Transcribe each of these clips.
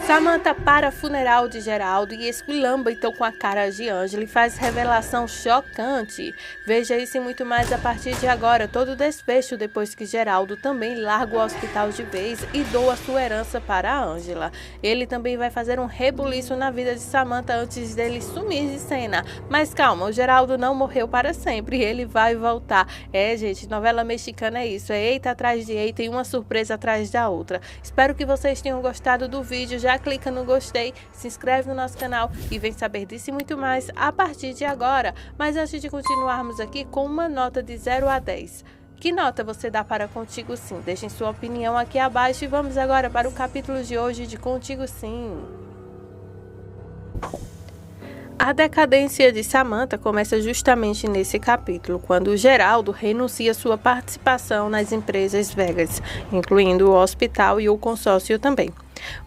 Samantha para funeral de Geraldo e esculamba então com a cara de Ângela e faz revelação chocante. Veja isso e muito mais a partir de agora. Todo o desfecho depois que Geraldo também larga o hospital de vez e doa sua herança para a Ângela. Ele também vai fazer um rebuliço na vida de Samantha antes dele sumir de cena. Mas calma, o Geraldo não morreu para sempre, ele vai voltar. Gente, novela mexicana é isso, é eita atrás de eita e uma surpresa atrás da outra. Espero que vocês tenham gostado do vídeo. Já clica no gostei, se inscreve no nosso canal e vem saber disso e muito mais a partir de agora. Mas antes de continuarmos aqui com uma nota de 0 a 10. Que nota você dá para Contigo Sim? Deixem sua opinião aqui abaixo e vamos agora para o capítulo de hoje de Contigo Sim. A decadência de Samantha começa justamente nesse capítulo, quando Geraldo renuncia sua participação nas empresas Vegas, incluindo o hospital e o consórcio também.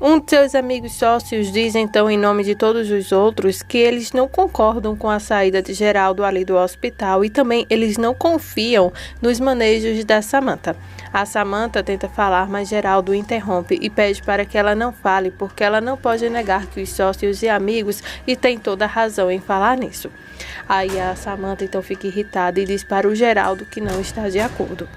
Um de seus amigos sócios diz então em nome de todos os outros que eles não concordam com a saída de Geraldo ali do hospital e também eles não confiam nos manejos da Samantha. A Samantha tenta falar, mas Geraldo interrompe e pede para que ela não fale porque ela não pode negar que os sócios e amigos e tem toda a razão em falar nisso. Aí a Samantha então fica irritada e diz para o Geraldo que não está de acordo.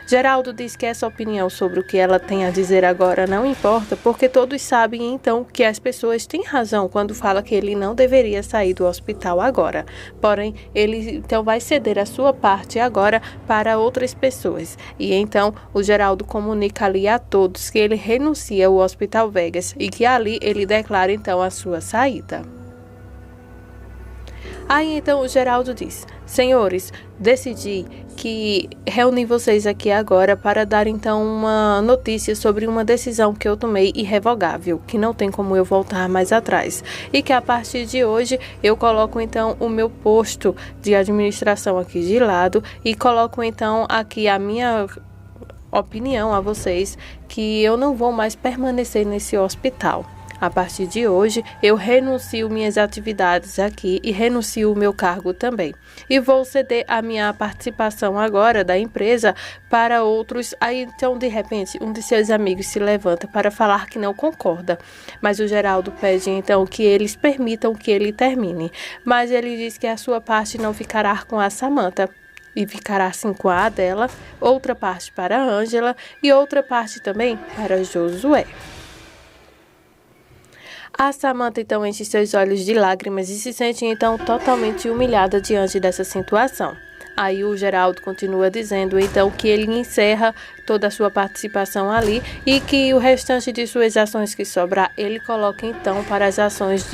Geraldo diz que essa opinião sobre o que ela tem a dizer agora não importa, porque todos sabem então que as pessoas têm razão quando fala que ele não deveria sair do hospital agora. Porém, ele então vai ceder a sua parte agora para outras pessoas. E então o Geraldo comunica ali a todos que ele renuncia ao Hospital Vegas e que ali ele declara então a sua saída. Aí então o Geraldo diz: senhores, decidi que reuni vocês aqui agora para dar então uma notícia sobre uma decisão que eu tomei irrevogável, que não tem como eu voltar mais atrás. E que a partir de hoje eu coloco então o meu posto de administração aqui de lado e coloco então aqui a minha opinião a vocês que eu não vou mais permanecer nesse hospital. A partir de hoje, eu renuncio minhas atividades aqui e renuncio o meu cargo também. E vou ceder a minha participação agora da empresa para outros. Aí, então, de repente, um de seus amigos se levanta para falar que não concorda. Mas o Geraldo pede, então, que eles permitam que ele termine. Mas ele diz que a sua parte não ficará com a Samantha. E ficará assim com a dela, outra parte para a Ângela e outra parte também para Josué. A Samantha então enche seus olhos de lágrimas e se sente então totalmente humilhada diante dessa situação. Aí o Geraldo continua dizendo então que ele encerra toda a sua participação ali e que o restante de suas ações que sobrar ele coloca então para as ações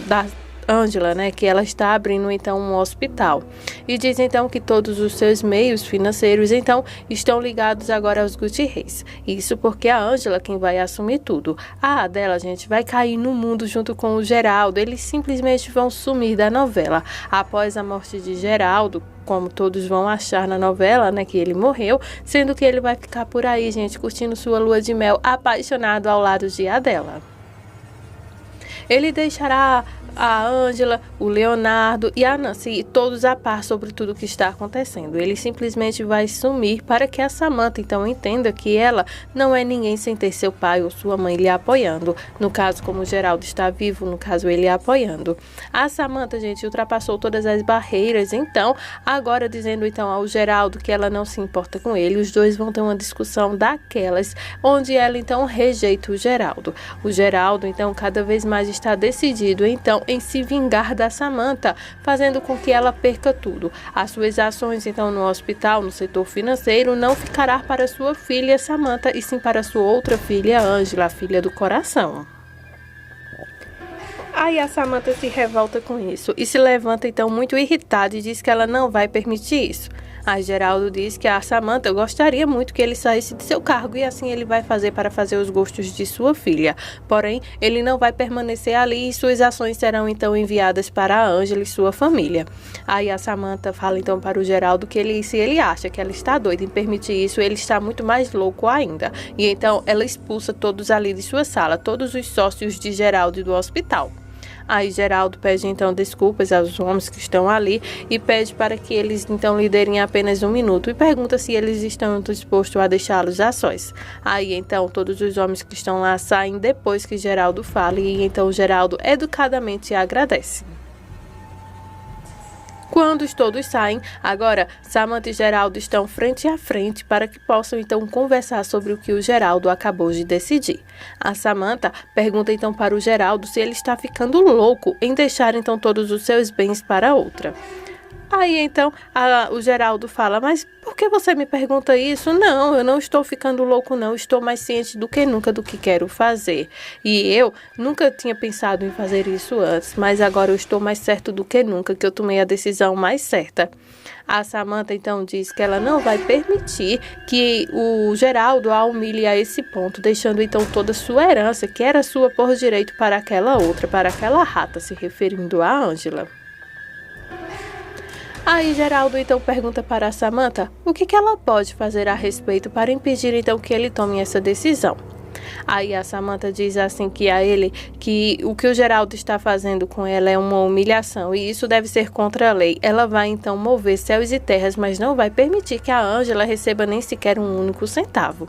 da Ângela, né, que ela está abrindo então um hospital. E diz então que todos os seus meios financeiros então estão ligados agora aos Gutierrez. Isso porque a Ângela quem vai assumir tudo. A Adela, gente, vai cair no mundo junto com o Geraldo. Eles simplesmente vão sumir da novela. Após a morte de Geraldo, como todos vão achar na novela, né, que ele morreu, sendo que ele vai ficar por aí, gente, curtindo sua lua de mel, apaixonado ao lado de Adela. Ele deixará a Ângela, o Leonardo e a Nancy, todos a par sobre tudo o que está acontecendo. Ele simplesmente vai sumir para que a Samantha então entenda que ela não é ninguém sem ter seu pai ou sua mãe lhe apoiando. No caso, como o Geraldo está vivo, no caso ele apoiando. A Samantha, gente, ultrapassou todas as barreiras, então, agora dizendo então ao Geraldo que ela não se importa com ele, os dois vão ter uma discussão daquelas, onde ela então rejeita o Geraldo. O Geraldo, então, cada vez mais está decidido, então, em se vingar da Samantha, fazendo com que ela perca tudo. As suas ações, então, no hospital, no setor financeiro, não ficará para sua filha Samantha, e sim para sua outra filha, Ângela, a filha do coração. Aí a Samantha se revolta com isso e se levanta, então, muito irritada e diz que ela não vai permitir isso. Aí Geraldo diz que a Samantha gostaria muito que ele saísse de seu cargo e assim ele vai fazer para fazer os gostos de sua filha. Porém, ele não vai permanecer ali e suas ações serão então enviadas para a Ângela e sua família. Aí a Samantha fala então para o Geraldo que se ele acha que ela está doida em permitir isso, ele está muito mais louco ainda. E então ela expulsa todos ali de sua sala, todos os sócios de Geraldo e do hospital. Aí Geraldo pede então desculpas aos homens que estão ali e pede para que eles então lhe derem apenas 1 minuto e pergunta se eles estão dispostos a deixá-los a sós. Aí então todos os homens que estão lá saem depois que Geraldo fala e então Geraldo educadamente agradece. Quando todos saem, agora Samantha e Geraldo estão frente a frente para que possam então conversar sobre o que o Geraldo acabou de decidir. A Samantha pergunta então para o Geraldo se ele está ficando louco em deixar então todos os seus bens para outra. Aí então o Geraldo fala, mas por que você me pergunta isso? Não, eu não estou ficando louco não, estou mais ciente do que nunca do que quero fazer. E eu nunca tinha pensado em fazer isso antes, mas agora eu estou mais certo do que nunca que eu tomei a decisão mais certa. A Samantha então diz que ela não vai permitir que o Geraldo a humilhe a esse ponto, deixando então toda a sua herança, que era sua por direito, para aquela outra, para aquela rata, se referindo a Ângela. Aí Geraldo então pergunta para a Samantha o que ela pode fazer a respeito para impedir então que ele tome essa decisão. Aí a Samantha diz assim que a ele que o que o Geraldo está fazendo com ela é uma humilhação e isso deve ser contra a lei. Ela vai então mover céus e terras, mas não vai permitir que a Ângela receba nem sequer 1 único centavo.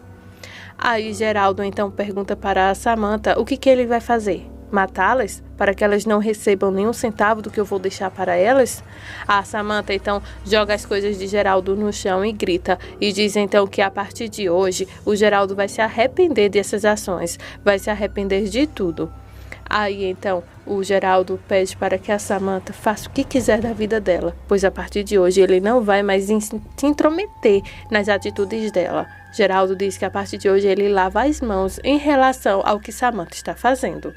Aí Geraldo então pergunta para a Samantha o que ele vai fazer. Matá-las para que elas não recebam nenhum centavo do que eu vou deixar para elas? A Samantha então joga as coisas de Geraldo no chão e grita e diz então que a partir de hoje o Geraldo vai se arrepender dessas ações, vai se arrepender de tudo. Aí então o Geraldo pede para que a Samantha faça o que quiser da vida dela, pois a partir de hoje ele não vai mais se intrometer nas atitudes dela. Geraldo diz que a partir de hoje ele lava as mãos em relação ao que Samantha está fazendo.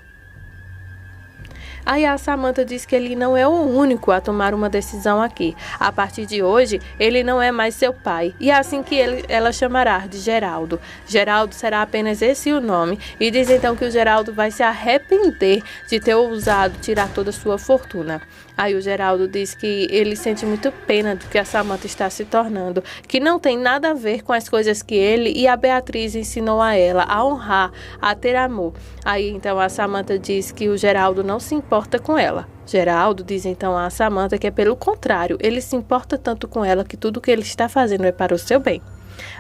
Aí a Samantha diz que ele não é o único a tomar uma decisão aqui. A partir de hoje, ele não é mais seu pai. E é assim que ela chamará de Geraldo. Geraldo será apenas esse o nome. E diz então que o Geraldo vai se arrepender de ter ousado tirar toda a sua fortuna. Aí o Geraldo diz que ele sente muito pena do que a Samantha está se tornando, que não tem nada a ver com as coisas que ele e a Beatriz ensinou a ela, a honrar, a ter amor. Aí então a Samantha diz que o Geraldo não se importa com ela. Geraldo diz então a Samantha que é pelo contrário, ele se importa tanto com ela que tudo que ele está fazendo é para o seu bem.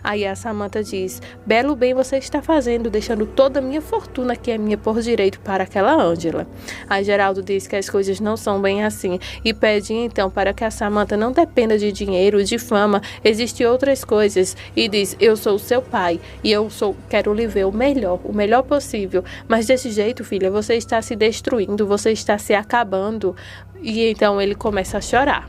Aí a Samantha diz, belo bem você está fazendo, deixando toda a minha fortuna que é minha por direito para aquela Ângela. Aí Geraldo diz que as coisas não são bem assim e pede então para que a Samantha não dependa de dinheiro, de fama, existem outras coisas e diz, eu sou seu pai e quero lhe ver o melhor possível, mas desse jeito, filha, você está se destruindo, você está se acabando. E então ele começa a chorar.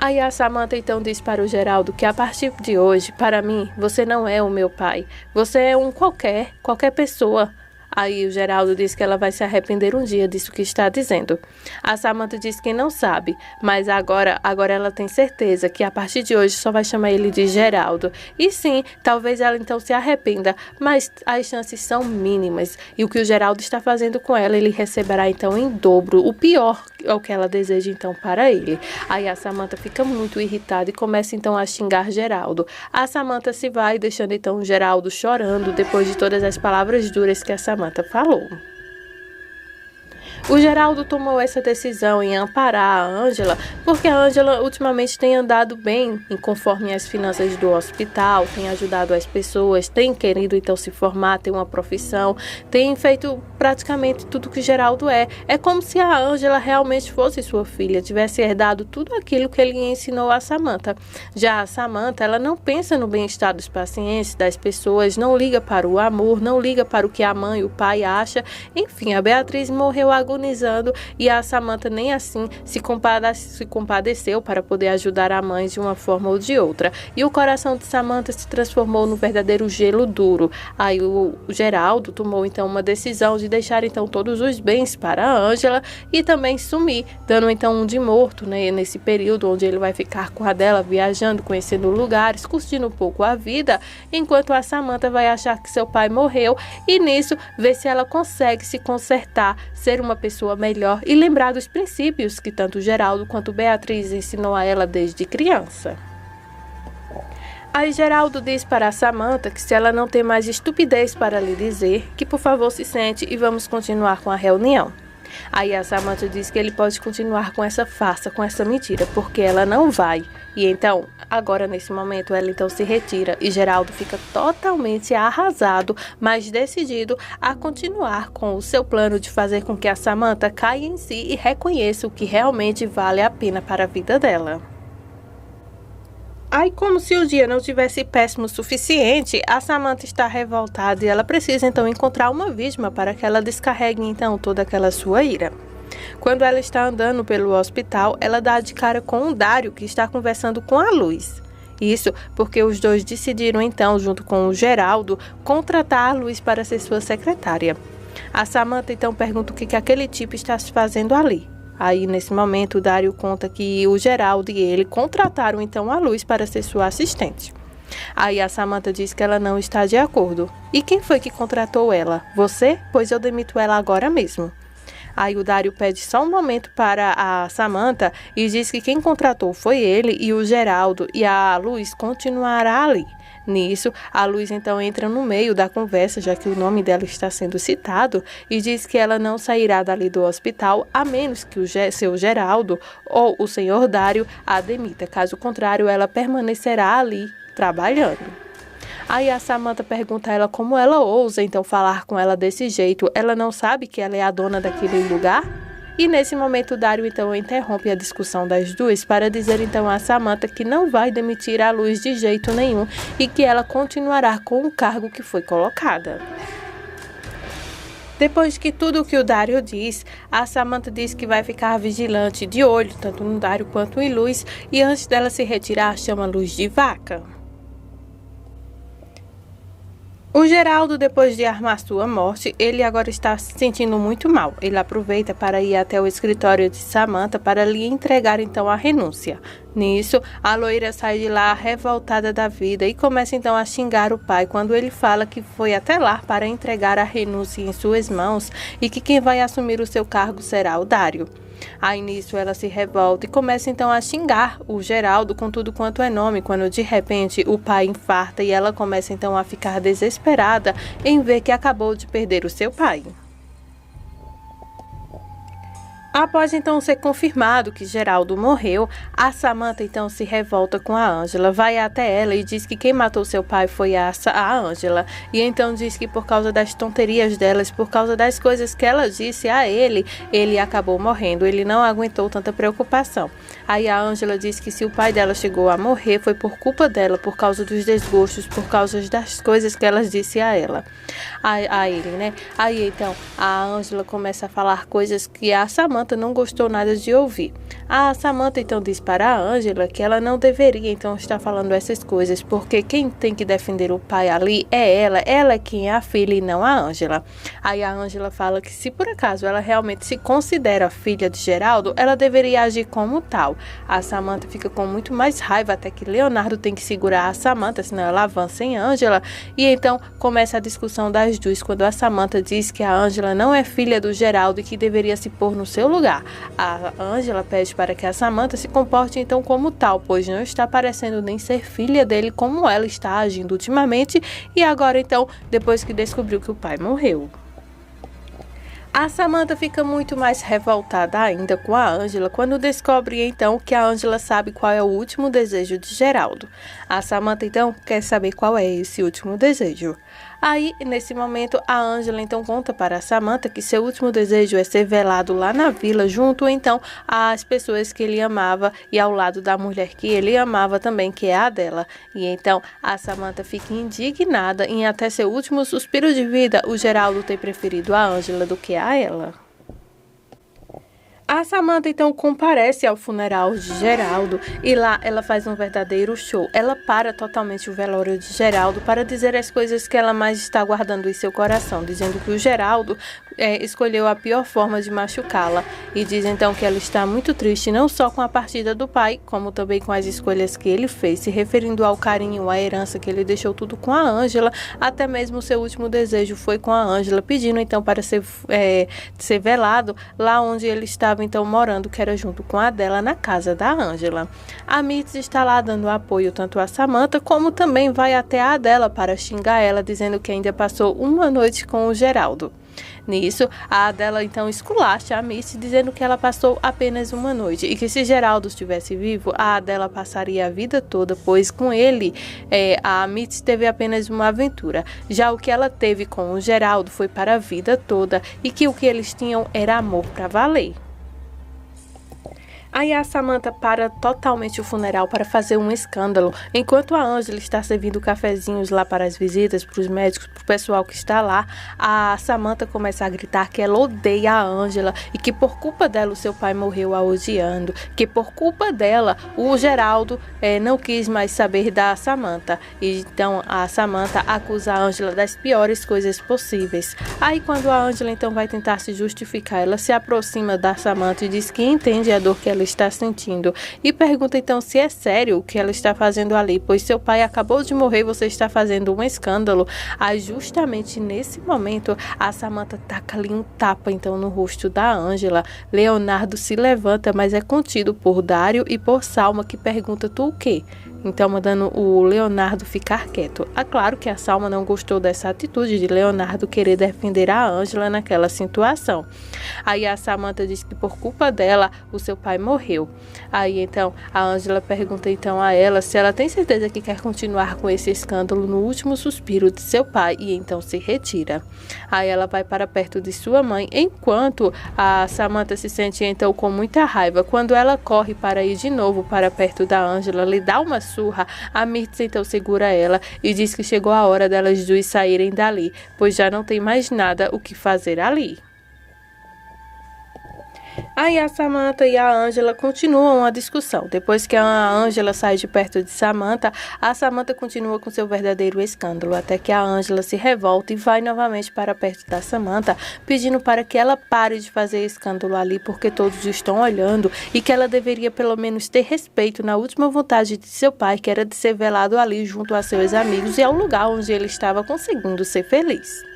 Aí a Samantha então diz para o Geraldo que a partir de hoje, para mim, você não é o meu pai. Você é um qualquer pessoa. Aí o Geraldo diz que ela vai se arrepender um dia disso que está dizendo. A Samantha diz que não sabe, mas agora ela tem certeza que a partir de hoje só vai chamar ele de Geraldo. E sim, talvez ela então se arrependa, mas as chances são mínimas. E o que o Geraldo está fazendo com ela, ele receberá então em dobro. O pior é o que ela deseja então para ele. Aí a Samantha fica muito irritada e começa então a xingar Geraldo. A Samantha se vai, deixando então o Geraldo chorando depois de todas as palavras duras que a Samantha falou. O Geraldo tomou essa decisão em amparar a Ângela, porque a Ângela ultimamente tem andado bem, conforme as finanças do hospital, tem ajudado as pessoas, tem querido então se formar, ter uma profissão, tem feito praticamente tudo que Geraldo é. É como se a Ângela realmente fosse sua filha, tivesse herdado tudo aquilo que ele ensinou a Samantha. Já a Samantha, ela não pensa no bem-estar dos pacientes, das pessoas, não liga para o amor, não liga para o que a mãe e o pai acham. Enfim, a Beatriz morreu agonizando e a Samantha nem assim se compadeceu para poder ajudar a mãe de uma forma ou de outra. E o coração de Samantha se transformou no verdadeiro gelo duro. Aí o Geraldo tomou então uma decisão de deixar então todos os bens para a Ângela e também sumir, dando então um de morto, né, nesse período onde ele vai ficar com a dela, viajando, conhecendo lugares, curtindo um pouco a vida, enquanto a Samantha vai achar que seu pai morreu e nisso ver se ela consegue se consertar, ser uma pessoa melhor e lembrar dos princípios que tanto Geraldo quanto Beatriz ensinou a ela desde criança. Aí Geraldo diz para a Samantha que se ela não tem mais estupidez para lhe dizer, que por favor se sente e vamos continuar com a reunião. Aí a Samantha diz que ele pode continuar com essa farsa, com essa mentira, porque ela não vai. E então, agora nesse momento, ela então se retira e Geraldo fica totalmente arrasado, mas decidido a continuar com o seu plano de fazer com que a Samantha caia em si e reconheça o que realmente vale a pena para a vida dela. Aí, como se o dia não tivesse péssimo o suficiente, a Samantha está revoltada e ela precisa então encontrar uma vítima para que ela descarregue então toda aquela sua ira. Quando ela está andando pelo hospital, ela dá de cara com o Dário, que está conversando com a Luz. Isso porque os dois decidiram então, junto com o Geraldo, contratar a Luz para ser sua secretária. A Samantha então pergunta o que aquele tipo está se fazendo ali. Aí, nesse momento, o Dário conta que o Geraldo e ele contrataram então a Luz para ser sua assistente. Aí a Samantha diz que ela não está de acordo. E quem foi que contratou ela? Você? Pois eu demito ela agora mesmo. Aí o Dário pede só um momento para a Samantha e diz que quem contratou foi ele e o Geraldo e a Luz continuará ali. Nisso, a Luz então entra no meio da conversa, já que o nome dela está sendo citado, e diz que ela não sairá dali do hospital a menos que o seu Geraldo ou o senhor Dário a demita. Caso contrário, ela permanecerá ali trabalhando. Aí a Samantha pergunta a ela como ela ousa então falar com ela desse jeito. Ela não sabe que ela é a dona daquele lugar? E nesse momento o Dário então interrompe a discussão das duas para dizer então a Samantha que não vai demitir a Luz de jeito nenhum e que ela continuará com o cargo que foi colocada. Depois que tudo o que o Dário diz, a Samantha diz que vai ficar vigilante de olho tanto no Dário quanto em Luz e antes dela se retirar chama Luz de vaca. O Geraldo, depois de armar sua morte, ele agora está se sentindo muito mal. Ele aproveita para ir até o escritório de Samantha para lhe entregar então a renúncia. Nisso, a loira sai de lá revoltada da vida e começa então a xingar o pai quando ele fala que foi até lá para entregar a renúncia em suas mãos e que quem vai assumir o seu cargo será o Dário. Aí nisso ela se revolta e começa então a xingar o Geraldo com tudo quanto é nome, quando de repente o pai infarta e ela começa então a ficar desesperada em ver que acabou de perder o seu pai. Após então ser confirmado que Geraldo morreu, a Samantha então se revolta com a Ângela, vai até ela e diz que quem matou seu pai foi a Ângela, e então diz que por causa das tonterias delas, por causa das coisas que ela disse a ele acabou morrendo, ele não aguentou tanta preocupação. Aí a Ângela diz que se o pai dela chegou a morrer foi por culpa dela, por causa dos desgostos, por causa das coisas que ela disse a ela, a ele, né? Aí então a Ângela começa a falar coisas que a Samantha não gostou nada de ouvir. A Samantha então diz para a Ângela que ela não deveria então estar falando essas coisas, porque quem tem que defender o pai ali é ela é quem é a filha e não a Ângela. Aí a Ângela fala que se por acaso ela realmente se considera filha de Geraldo, ela deveria agir como tal. A Samantha fica com muito mais raiva, até que Leonardo tem que segurar a Samantha, senão ela avança em Ângela, e então começa a discussão das duas, quando a Samantha diz que a Ângela não é filha do Geraldo e que deveria se pôr no seu lugar. A Ângela pede para que a Samantha se comporte então como tal, pois não está parecendo nem ser filha dele como ela está agindo ultimamente e agora então, depois que descobriu que o pai morreu. A Samantha fica muito mais revoltada ainda com a Ângela quando descobre então que a Ângela sabe qual é o último desejo de Geraldo. A Samantha então quer saber qual é esse último desejo. Aí, nesse momento, a Ângela então conta para a Samantha que seu último desejo é ser velado lá na vila, junto então às pessoas que ele amava e ao lado da mulher que ele amava também, que é a dela. E então a Samantha fica indignada em até seu último suspiro de vida o Geraldo ter preferido a Ângela do que a ela. A Samantha então comparece ao funeral de Geraldo e lá ela faz um verdadeiro show. Ela para totalmente o velório de Geraldo para dizer as coisas que ela mais está guardando em seu coração, dizendo que o Geraldo escolheu a pior forma de machucá-la e diz então que ela está muito triste não só com a partida do pai, como também com as escolhas que ele fez, se referindo ao carinho, à herança que ele deixou tudo com a Ângela, até mesmo seu último desejo foi com a Ângela, pedindo então para ser velado lá onde ele estava então morando, que era junto com a dela na casa da Ângela. A Mirtz está lá dando apoio tanto a Samantha como também vai até a dela para xingar ela, dizendo que ainda passou uma noite com o Geraldo. Nisso, a Adela então esculacha a Mitzi, dizendo que ela passou apenas uma noite e que se Geraldo estivesse vivo, a Adela passaria a vida toda, pois com ele a Mitzi teve apenas uma aventura. Já o que ela teve com o Geraldo foi para a vida toda e que o que eles tinham era amor para valer. Aí a Samantha para totalmente o funeral para fazer um escândalo. Enquanto a Ângela está servindo cafezinhos lá para as visitas, para os médicos, para o pessoal que está lá, a Samantha começa a gritar que ela odeia a Ângela e que por culpa dela o seu pai morreu a odiando, que por culpa dela o Geraldo não quis mais saber da Samantha. E então a Samantha acusa a Ângela das piores coisas possíveis. Aí quando a Ângela então vai tentar se justificar, ela se aproxima da Samantha e diz que entende a dor que ela está sentindo e pergunta então se é sério o que ela está fazendo ali, pois seu pai acabou de morrer e você está fazendo um escândalo. Aí justamente nesse momento a Samantha taca ali um tapa então no rosto da Ângela. Leonardo se levanta, mas é contido por Dário e por Salma, que pergunta: tu o quê? Então mandando o Leonardo ficar quieto. É claro que a Salma não gostou dessa atitude de Leonardo querer defender a Ângela naquela situação. Aí a Samantha diz que por culpa dela o seu pai morreu. Aí então a Ângela pergunta então a ela se ela tem certeza que quer continuar com esse escândalo no último suspiro de seu pai, e então se retira. Aí ela vai para perto de sua mãe, enquanto a Samantha se sente então com muita raiva. Quando ela corre para ir de novo para perto da Ângela, lhe dá uma surra, a Mirtz então segura ela e diz que chegou a hora delas duas saírem dali, pois já não tem mais nada o que fazer ali. Aí a Samantha e a Ângela continuam a discussão. Depois que a Ângela sai de perto de Samantha, a Samantha continua com seu verdadeiro escândalo, até que a Ângela se revolta e vai novamente para perto da Samantha, pedindo para que ela pare de fazer escândalo ali, porque todos estão olhando, e que ela deveria pelo menos ter respeito na última vontade de seu pai, que era de ser velado ali junto a seus amigos e ao lugar onde ele estava conseguindo ser feliz.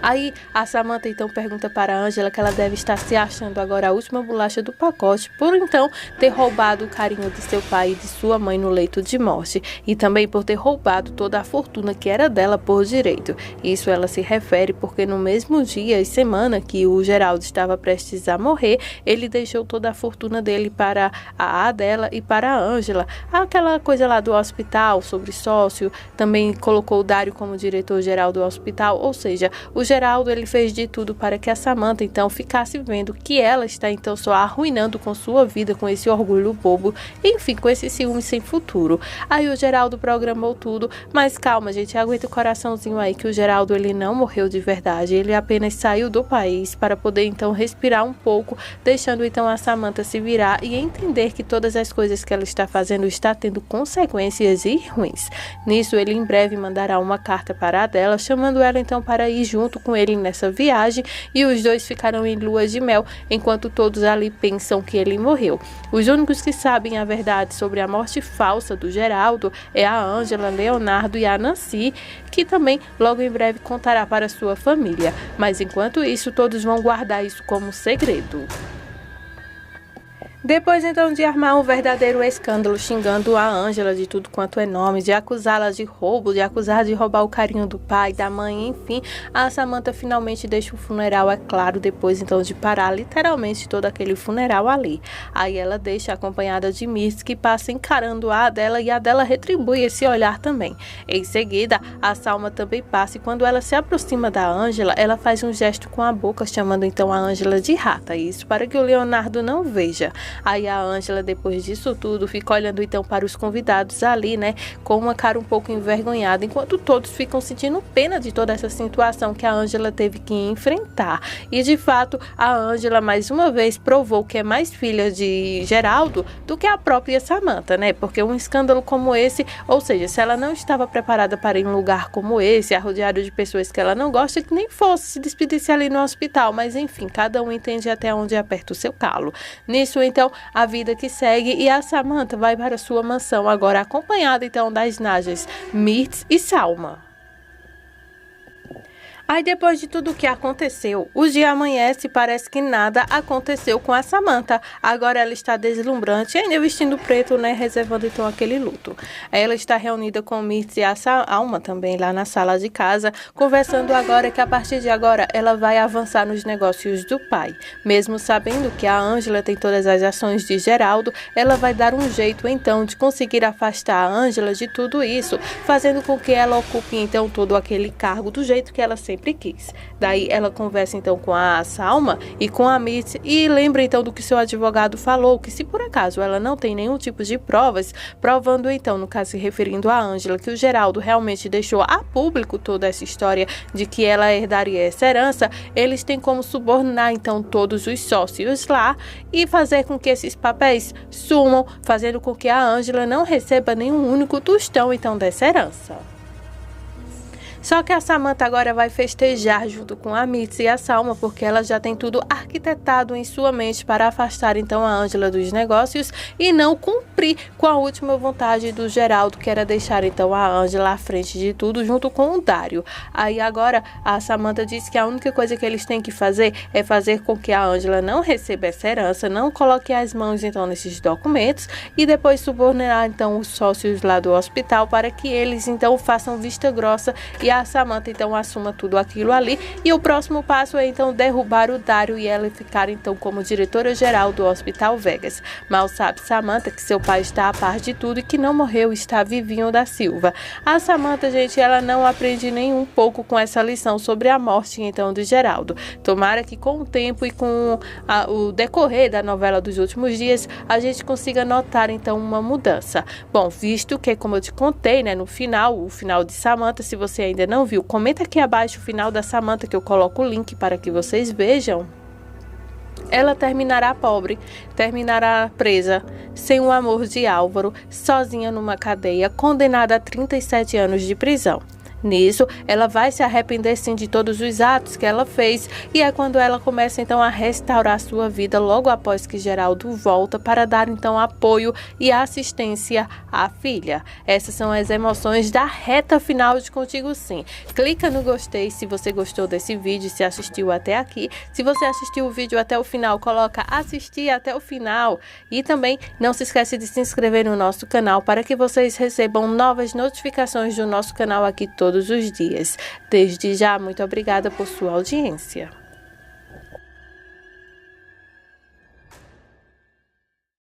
Aí a Samantha então pergunta para a Ângela que ela deve estar se achando agora a última bolacha do pacote, por então ter roubado o carinho de seu pai e de sua mãe no leito de morte, e também por ter roubado toda a fortuna que era dela por direito. Isso ela se refere porque no mesmo dia e semana que o Geraldo estava prestes a morrer, ele deixou toda a fortuna dele para a Adela e para a Ângela. Aquela coisa lá do hospital, sobre sócio, também colocou o Dário como diretor-geral do hospital, ou seja, o Geraldo ele fez de tudo para que a Samantha então ficasse vendo que ela está então só arruinando com sua vida, com esse orgulho bobo, enfim, com esse ciúme sem futuro. Aí o Geraldo programou tudo, mas calma, gente, aguenta o coraçãozinho aí que o Geraldo ele não morreu de verdade, ele apenas saiu do país para poder então respirar um pouco, deixando então a Samantha se virar e entender que todas as coisas que ela está fazendo está tendo consequências e ruins. Nisso ele em breve mandará uma carta para a Adela, chamando ela então para ir junto com ele nessa viagem, e os dois ficarão em lua de mel, enquanto todos ali pensam que ele morreu. Os únicos que sabem a verdade sobre a morte falsa do Geraldo é a Ângela, Leonardo e a Nancy, que também logo em breve contará para sua família. Mas enquanto isso, todos vão guardar isso como segredo. Depois então de armar um verdadeiro escândalo xingando a Ângela de tudo quanto é nome, de acusá-la de roubo, de acusar de roubar o carinho do pai, da mãe, enfim, a Samantha finalmente deixa o funeral, é claro, depois então de parar literalmente todo aquele funeral ali. Aí ela deixa acompanhada de Mirtz, que passa encarando a Adela, e a Adela retribui esse olhar também. Em seguida, a Salma também passa, e quando ela se aproxima da Ângela, ela faz um gesto com a boca, chamando então a Ângela de rata, isso para que o Leonardo não veja. Aí a Ângela, depois disso tudo, fica olhando então para os convidados ali, né, com uma cara um pouco envergonhada, enquanto todos ficam sentindo pena de toda essa situação que a Ângela teve que enfrentar. E de fato, a Ângela mais uma vez provou que é mais filha de Geraldo do que a própria Samantha, né, porque um escândalo como esse, ou seja, se ela não estava preparada para ir em um lugar como esse, arrodeado de pessoas que ela não gosta, que nem fosse se despedisse ali no hospital, mas enfim, cada um entende até onde aperta o seu calo. Nisso, então, a vida que segue, e a Samantha vai para sua mansão agora acompanhada então das Najas, Mirtz e Salma. Aí depois de tudo o que aconteceu, o dia amanhece e parece que nada aconteceu com a Samantha. Agora ela está deslumbrante, ainda vestindo preto, né, reservando então aquele luto. Ela está reunida com Mitz e a Alma também lá na sala de casa, conversando agora que a partir de agora ela vai avançar nos negócios do pai. Mesmo sabendo que a Ângela tem todas as ações de Geraldo, ela vai dar um jeito então de conseguir afastar a Ângela de tudo isso, fazendo com que ela ocupe então todo aquele cargo do jeito que ela sempre quis. Daí ela conversa então com a Salma e com a Mitz e lembra então do que seu advogado falou, que se por acaso ela não tem nenhum tipo de provas, provando então, no caso se referindo a Ângela, que o Geraldo realmente deixou a público toda essa história de que ela herdaria essa herança, eles têm como subornar então todos os sócios lá e fazer com que esses papéis sumam, fazendo com que a Ângela não receba nenhum único tostão então dessa herança. Só que a Samantha agora vai festejar junto com a Mitz e a Salma, porque ela já tem tudo arquitetado em sua mente para afastar então a Ângela dos negócios e não cumprir com a última vontade do Geraldo, que era deixar então a Ângela à frente de tudo junto com o Dário. Aí agora a Samantha disse que a única coisa que eles têm que fazer é fazer com que a Ângela não receba essa herança, não coloque as mãos então nesses documentos e depois subornar então os sócios lá do hospital para que eles então façam vista grossa e a Samantha então assuma tudo aquilo ali, e o próximo passo é então derrubar o Dário e ela ficar então como diretora-geral do Hospital Vegas. Mal sabe Samantha que seu pai está a par de tudo e que não morreu, está vivinho da Silva. A Samantha, gente, ela não aprende nem um pouco com essa lição sobre a morte então de Geraldo. Tomara que com o tempo e com o decorrer da novela dos últimos dias a gente consiga notar então uma mudança. Bom, visto que, como eu te contei, né, no final, o final de Samantha, se você ainda não viu, comenta aqui abaixo o final da Samantha que eu coloco o link para que vocês vejam. Ela terminará pobre, terminará presa, sem o amor de Álvaro, sozinha numa cadeia, condenada a 37 anos de prisão. Nisso, ela vai se arrepender sim de todos os atos que ela fez, e é quando ela começa então a restaurar sua vida logo após que Geraldo volta para dar então apoio e assistência à filha. Essas são as emoções da reta final de Contigo Sim. Clica no gostei se você gostou desse vídeo, se assistiu até aqui. Se você assistiu o vídeo até o final, coloca assistir até o final. E também não se esquece de se inscrever no nosso canal para que vocês recebam novas notificações do nosso canal aqui todos os dias. Desde já, muito obrigada por sua audiência.